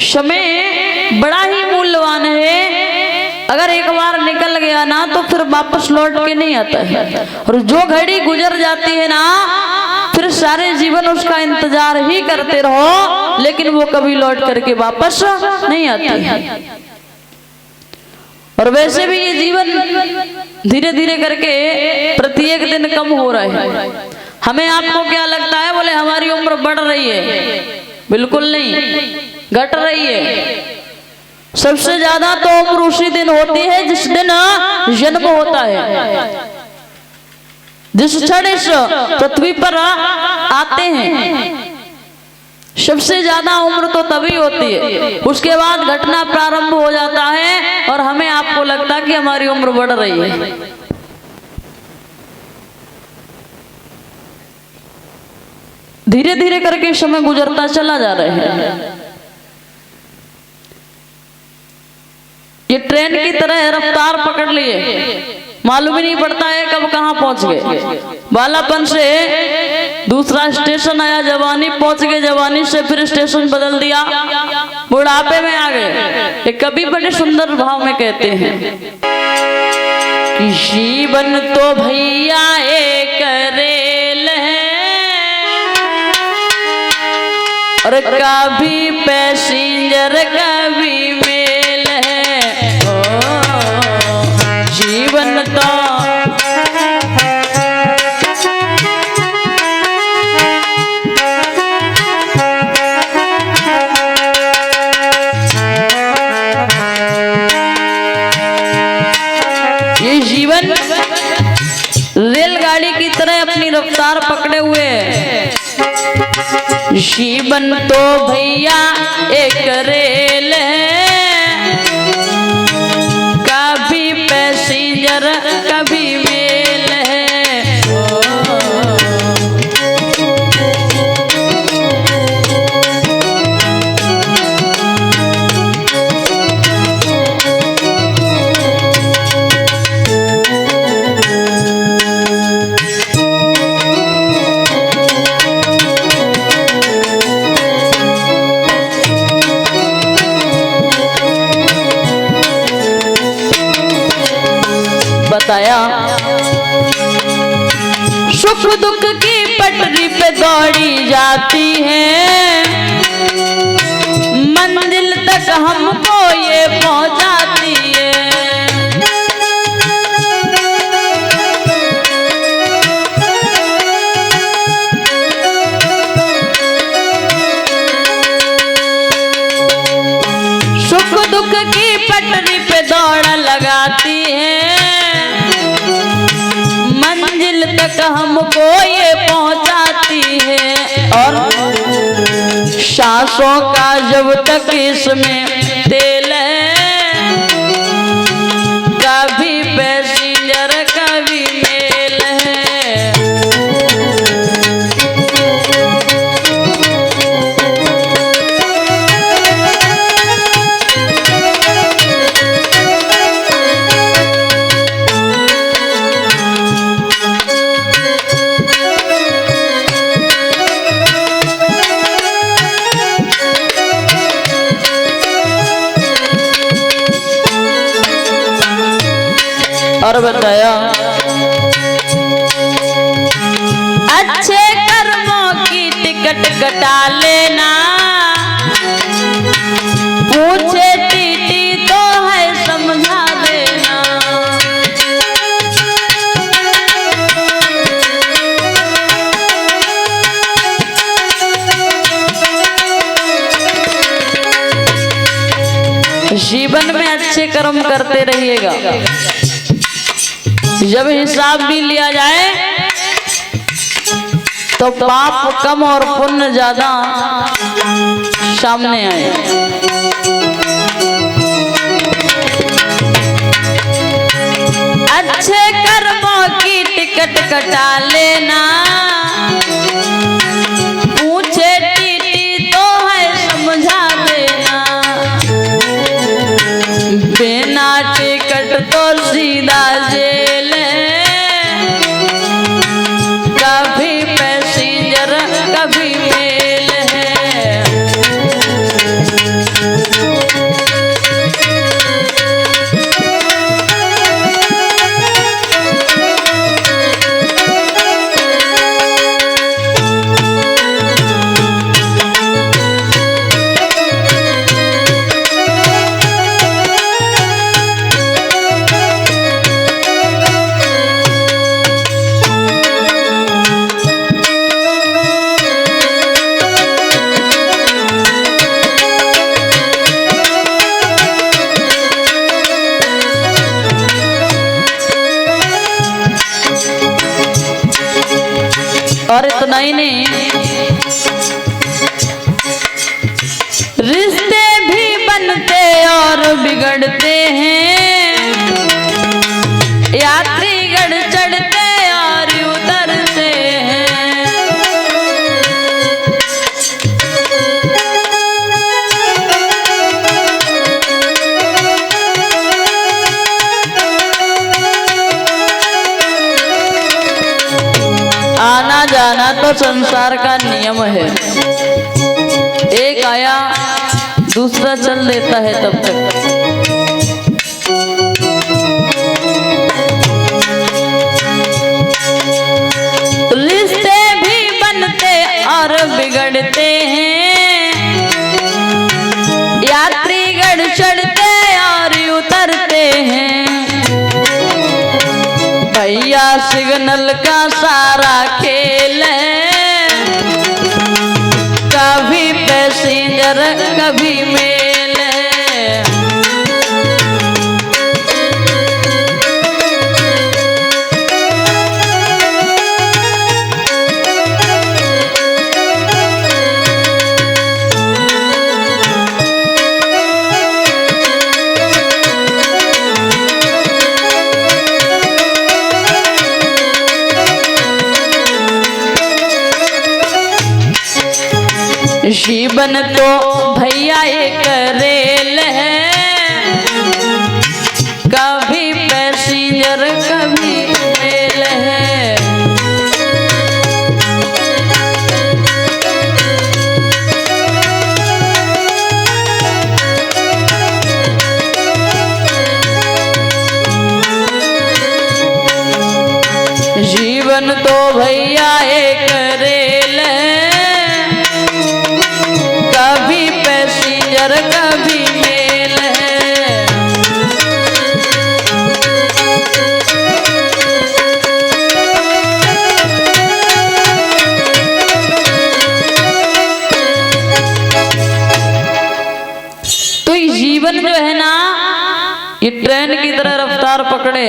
समय बड़ा ही मूल्यवान है। अगर एक बार निकल गया ना तो फिर वापस लौट के नहीं आता है। और जो घड़ी गुजर जाती है ना फिर सारे जीवन उसका इंतजार ही करते रहो, लेकिन वो कभी लौट करके वापस नहीं आती है। और वैसे भी ये जीवन धीरे धीरे करके प्रत्येक दिन कम हो रहा है। हमें आपको क्या लगता है? बोले हमारी उम्र बढ़ रही है। बिल्कुल नहीं, घट रही है। सबसे ज्यादा तो उम्र उसी दिन होती है जिस दिन जन्म होता है, जिस क्षण इस पृथ्वी पर आते हैं। सबसे ज्यादा उम्र तो तभी होती है, उसके बाद घटना प्रारंभ हो जाता है और हमें आपको लगता है कि हमारी उम्र बढ़ रही है। धीरे धीरे करके समय गुजरता चला जा रहा है। ये ट्रेन की तरह रफ्तार पकड़ लिए, मालूम ही नहीं पड़ता है कब कहाँ पहुंच गए। बालापन से दूसरा स्टेशन आया, जवानी पहुंच गए, जवानी से फिर स्टेशन बदल दिया, बुढ़ापे में आ गए। ये कभी बड़े सुंदर भाव में कहते हैं कि जीवन तो भैया एक रेल है और कभी पैसेंजर कभी मेल है। जीवन तो ये जीवन रेलगाड़ी की तरह अपनी रफ्तार पकड़े हुए है। जीवन तो भैया एक रेल है, कभी पैसेंजर कभी मेल है। बताया सुख दुख की पटरी पे दौड़ी जाती है, मंजिल तक हमको ये पहुंचाती है। सुख दुख की पटरी पे दौड़ लगाती है, मंजिल तक हमको ये पहुंचाती है। और सांसों का जब तक इसमें तेल है, कभी पैसेंजर कभी मेल है। और बताया अच्छे कर्मों की टिकट कटा लेना, पूछे टीटी तो है समझा देना। जीवन में अच्छे कर्म करते रहिएगा, जब हिसाब भी लिया जाए तो पाप कम और पुण्य ज्यादा सामने आए। अच्छे कर्मों की टिकट कटा लेना, पूछे टीटी तो है समझा देना। बिना टिकट तो सीधा जेल है, कभी पैसेंजर कभी मेल है। सुनाई नहीं। रिश्ते भी बनते और बिगड़ते हैं, यात्री गढ़ चढ़ते और उतरते हैं। आना जाना तो संसार का नियम है, एक आया दूसरा चल देता है तब तक। रिश्ते भी बनते और बिगड़ते हैं, यात्री गढ़ चढ़ते और उतरते हैं। भैया सिग्नल का सारा खेल है, कभी पैसेंजर कभी मेल है। जीवन तो भैया एक रेल है, कभी पैसेंजर कभी मेल है। जीवन तो भैया एक रेल है, कभी पैसेंजर कभी मेल है। तो ये जीवन जो है ना, ये ट्रेन की तरह रफ्तार पकड़े।